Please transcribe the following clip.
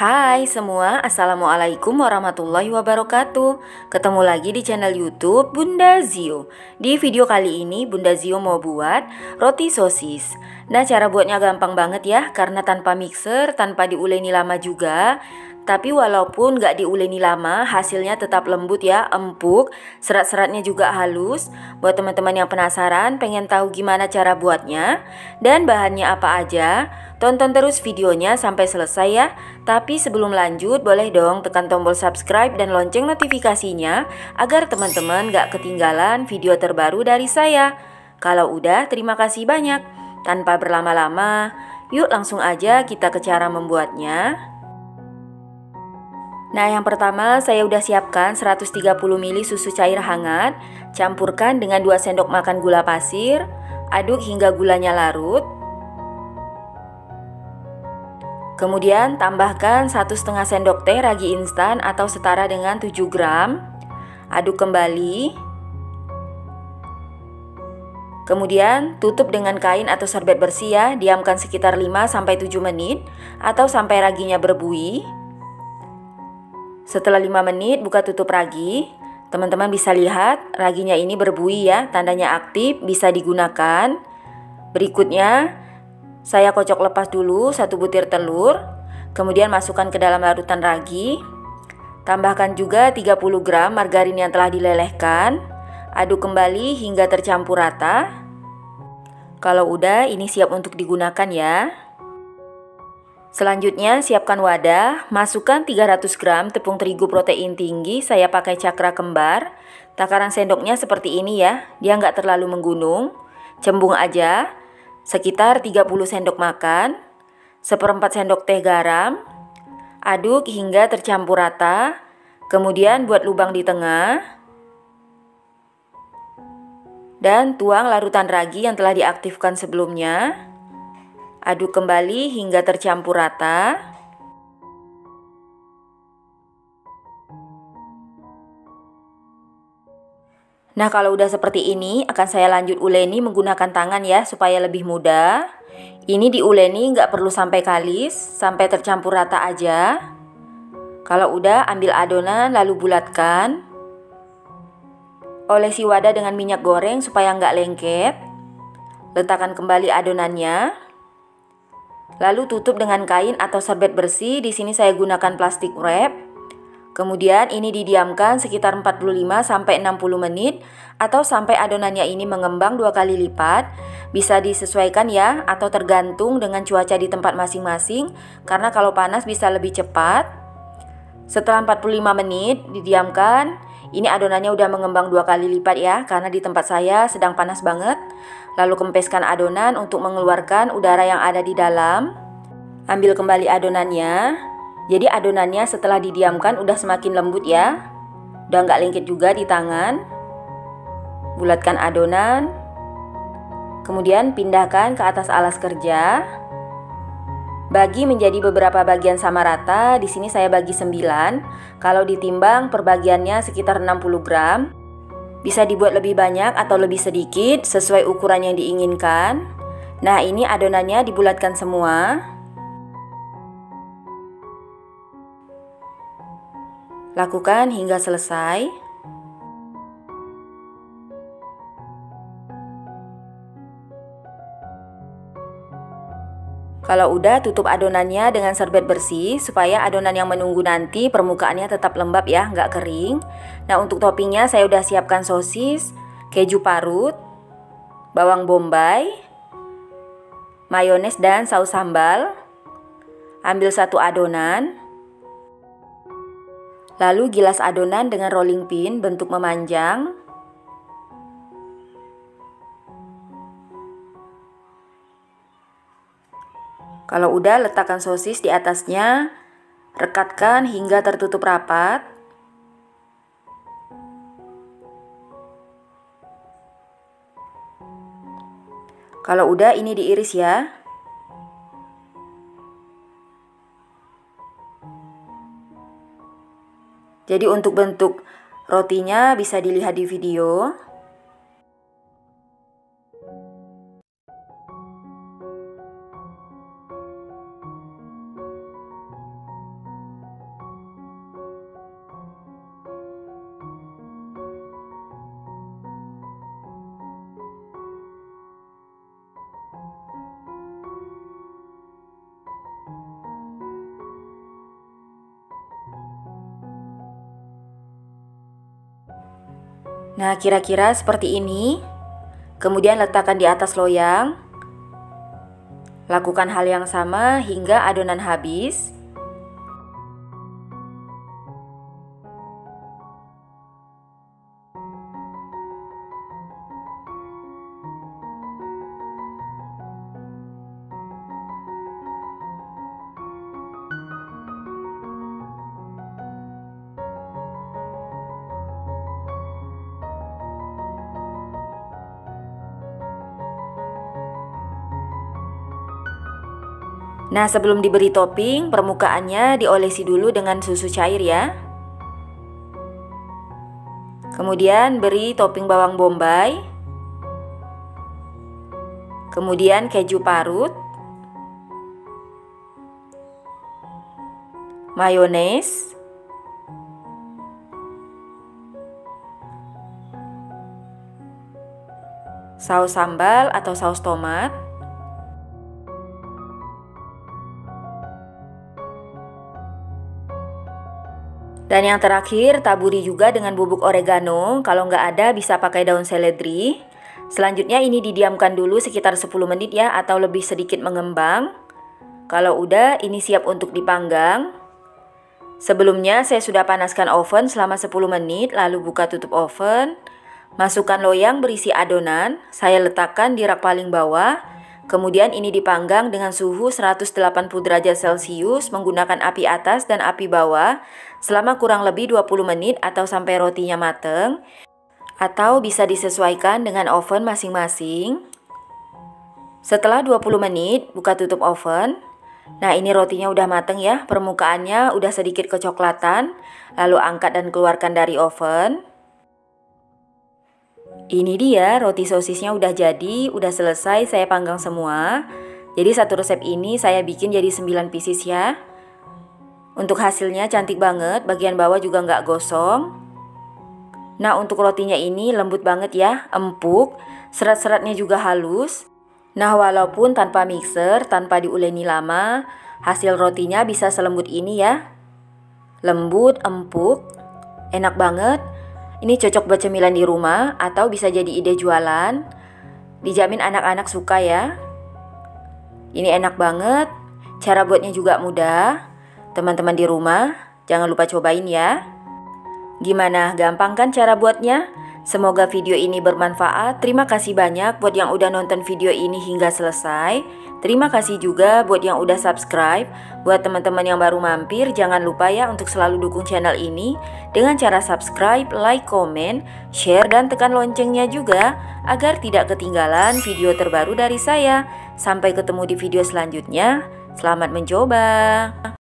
Hai semua, Assalamualaikum warahmatullahi wabarakatuh. Ketemu lagi di channel YouTube Bunda Zio. Di video kali ini Bunda Zio mau buat roti sosis. Nah, cara buatnya gampang banget ya, karena tanpa mixer, tanpa diuleni lama juga. Tapi walaupun gak diuleni lama, hasilnya tetap lembut ya, empuk. Serat-seratnya juga halus. Buat teman-teman yang penasaran, pengen tahu gimana cara buatnya dan bahannya apa aja, tonton terus videonya sampai selesai ya. Tapi sebelum lanjut, boleh dong tekan tombol subscribe dan lonceng notifikasinya agar teman-teman gak ketinggalan video terbaru dari saya. Kalau udah, terima kasih banyak. Tanpa berlama-lama, yuk langsung aja kita ke cara membuatnya. Nah, yang pertama saya udah siapkan 130 ml susu cair hangat. Campurkan dengan 2 sendok makan gula pasir. Aduk hingga gulanya larut. Kemudian tambahkan 1,5 sendok teh ragi instan atau setara dengan 7 gram. Aduk kembali. Kemudian tutup dengan kain atau serbet bersih ya. Diamkan sekitar 5-7 menit atau sampai raginya berbuih. Setelah 5 menit buka tutup ragi. Teman-teman bisa lihat raginya ini berbuih ya, tandanya aktif, bisa digunakan. Berikutnya saya kocok lepas dulu 1 butir telur. Kemudian masukkan ke dalam larutan ragi. Tambahkan juga 30 gram margarin yang telah dilelehkan. Aduk kembali hingga tercampur rata. Kalau udah, ini siap untuk digunakan ya. Selanjutnya siapkan wadah, masukkan 300 gram tepung terigu protein tinggi, saya pakai cakra kembar. Takaran sendoknya seperti ini ya, dia nggak terlalu menggunung. Cembung aja, sekitar 30 sendok makan, 1/4 sendok teh garam. Aduk hingga tercampur rata, kemudian buat lubang di tengah. Dan tuang larutan ragi yang telah diaktifkan sebelumnya. Aduk kembali hingga tercampur rata. Nah, kalau udah seperti ini akan saya lanjut uleni menggunakan tangan ya supaya lebih mudah. Ini diuleni nggak perlu sampai kalis, sampai tercampur rata aja. Kalau udah, ambil adonan lalu bulatkan. Olesi wadah dengan minyak goreng supaya nggak lengket. Letakkan kembali adonannya. Lalu tutup dengan kain atau serbet bersih. Di sini saya gunakan plastik wrap. Kemudian ini didiamkan sekitar 45-60 menit atau sampai adonannya ini mengembang 2 kali lipat. Bisa disesuaikan ya, atau tergantung dengan cuaca di tempat masing-masing, karena kalau panas bisa lebih cepat. Setelah 45 menit didiamkan, ini adonannya udah mengembang 2 kali lipat ya, karena di tempat saya sedang panas banget. Lalu kempeskan adonan untuk mengeluarkan udara yang ada di dalam. Ambil kembali adonannya. Jadi adonannya setelah didiamkan udah semakin lembut ya. Udah nggak lengket juga di tangan. Bulatkan adonan. Kemudian pindahkan ke atas alas kerja. Bagi menjadi beberapa bagian sama rata. Di sini saya bagi 9. Kalau ditimbang perbagiannya sekitar 60 gram. Bisa dibuat lebih banyak atau lebih sedikit sesuai ukuran yang diinginkan. Nah, ini adonannya dibulatkan semua. Lakukan hingga selesai. Kalau udah, tutup adonannya dengan serbet bersih supaya adonan yang menunggu nanti permukaannya tetap lembab ya, nggak kering. Nah, untuk toppingnya saya udah siapkan sosis, keju parut, bawang bombay, mayones dan saus sambal. Ambil 1 adonan. Lalu gilas adonan dengan rolling pin bentuk memanjang. Kalau udah, letakkan sosis di atasnya, rekatkan hingga tertutup rapat. Kalau udah, ini diiris ya. Jadi untuk bentuk rotinya bisa dilihat di video. Nah, kira-kira seperti ini. Kemudian letakkan di atas loyang. Lakukan hal yang sama hingga adonan habis. Nah, sebelum diberi topping, permukaannya diolesi dulu dengan susu cair ya. Kemudian beri topping bawang bombay. Kemudian keju parut. Mayones. Saus sambal atau saus tomat. Dan yang terakhir, taburi juga dengan bubuk oregano. Kalau nggak ada, bisa pakai daun seledri. Selanjutnya ini didiamkan dulu sekitar 10 menit ya, atau lebih sedikit mengembang. Kalau udah, ini siap untuk dipanggang. Sebelumnya saya sudah panaskan oven selama 10 menit, lalu buka tutup oven. Masukkan loyang berisi adonan, saya letakkan di rak paling bawah. Kemudian ini dipanggang dengan suhu 180 derajat Celcius menggunakan api atas dan api bawah selama kurang lebih 20 menit atau sampai rotinya mateng. Atau bisa disesuaikan dengan oven masing-masing. Setelah 20 menit, buka tutup oven. Nah, ini rotinya udah mateng ya, permukaannya udah sedikit kecoklatan. Lalu angkat dan keluarkan dari oven. Ini dia roti sosisnya udah jadi, udah selesai saya panggang semua. Jadi satu resep ini saya bikin jadi 9 pieces ya. Untuk hasilnya cantik banget, bagian bawah juga nggak gosong. Nah, untuk rotinya ini lembut banget ya, empuk, serat-seratnya juga halus. Nah, walaupun tanpa mixer, tanpa diuleni lama, hasil rotinya bisa selembut ini ya. Lembut, empuk, enak banget. Ini cocok buat cemilan di rumah atau bisa jadi ide jualan. Dijamin anak-anak suka ya. Ini enak banget. Cara buatnya juga mudah. Teman-teman di rumah, jangan lupa cobain ya. Gimana, gampang kan cara buatnya? Semoga video ini bermanfaat. Terima kasih banyak buat yang udah nonton video ini hingga selesai. Terima kasih juga buat yang udah subscribe. Buat teman-teman yang baru mampir, jangan lupa ya untuk selalu dukung channel ini dengan cara subscribe, like, komen, share, dan tekan loncengnya juga agar tidak ketinggalan video terbaru dari saya. Sampai ketemu di video selanjutnya. Selamat mencoba.